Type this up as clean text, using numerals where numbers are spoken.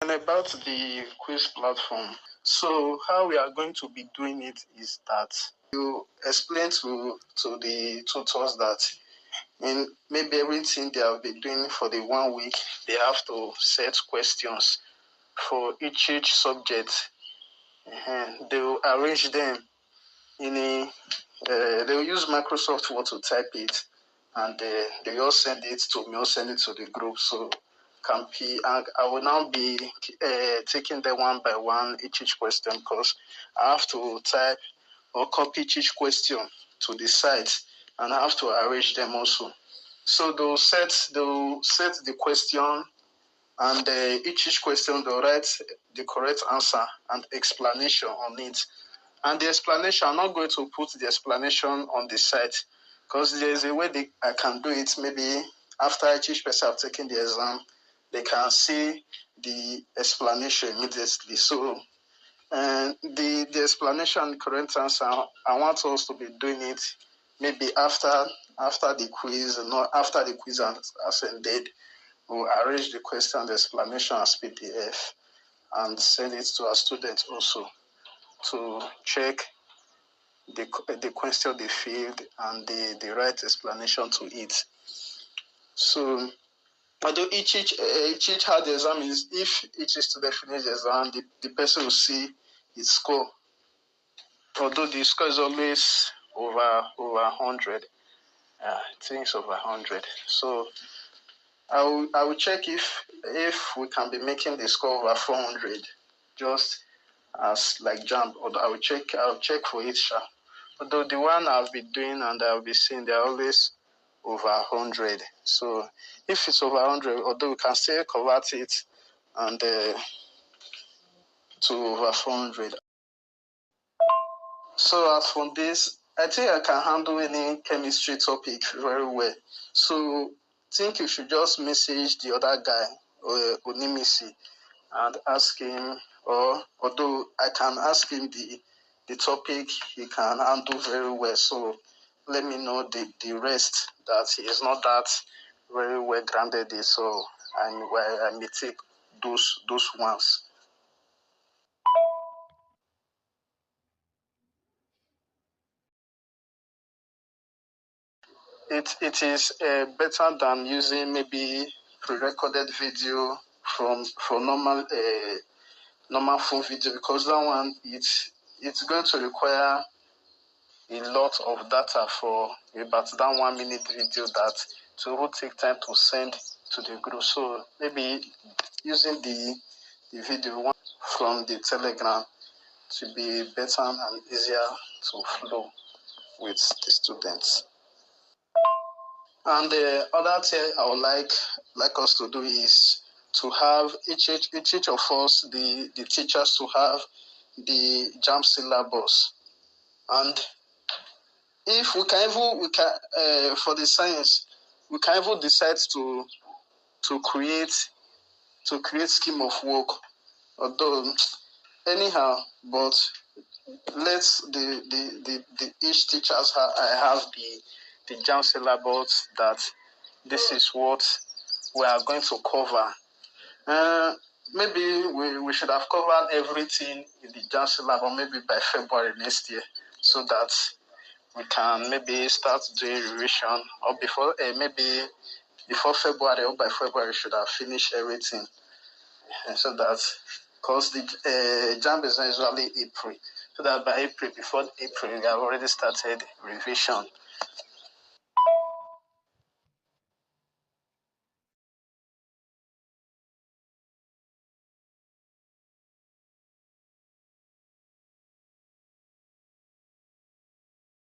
About the quiz platform. So how we are going to be doing it is that you explain to the tutors that in maybe everything they have been doing for the 1 week, they have to set questions for each subject. They will arrange them in a they will use Microsoft Word to type it, and they all send it to me or send it to the group. So can be, and I will now be taking them one by one each question, because I have to type or copy each question to the site, and I have to arrange them also. So they'll set the question, and each question they'll write the correct answer and explanation on it. And the explanation, I'm not going to put the explanation on the site, because there's a way I can do it. Maybe after each person have taken the exam, they can see the explanation immediately. So the explanation, correct answer, I want us to be doing it maybe after the quiz, not after the quiz has ended. We'll arrange the question, the explanation as PDF, and send it to our students also to check the question they filled and the right explanation to it. So although each hard exam is, if each student finish the exam, the person will see his score. Although the score is always over 100, I think it's over 100. So I will check if we can be making the score over 400, just as like Jamb. Although I'll check for it. Although the one I've been doing and I'll be seeing, they're always over 100. So if it's over 100, although we can still convert it and to over 400. So as for this, I think I can handle any chemistry topic very well. So I think you should just message the other guy, Onimisi, and ask him, or although I can ask him the topic he can handle very well. So let me know the rest that he is not that very well grounded in. So I may take those ones. It is better than using maybe pre-recorded video from normal phone video, because that one it's going to require a lot of data for about that 1 minute video that to will take time to send to the group. So maybe using the video one from the Telegram to be better and easier to flow with the students. And the other thing I would like us to do is to have each of us, the teachers, to have the Jamb syllabus. And if we can for the science, we can even decide to create scheme of work. Although anyhow, but let's the each teachers have the Jamb syllabus, that this is what we are going to cover. Maybe we should have covered everything in the Jamb syllabus maybe by February next year, so that we can maybe start doing revision, or maybe before February, or by February we should have finished everything. And so that, because the Jamb is usually April, so that by April, before April, we have already started revision.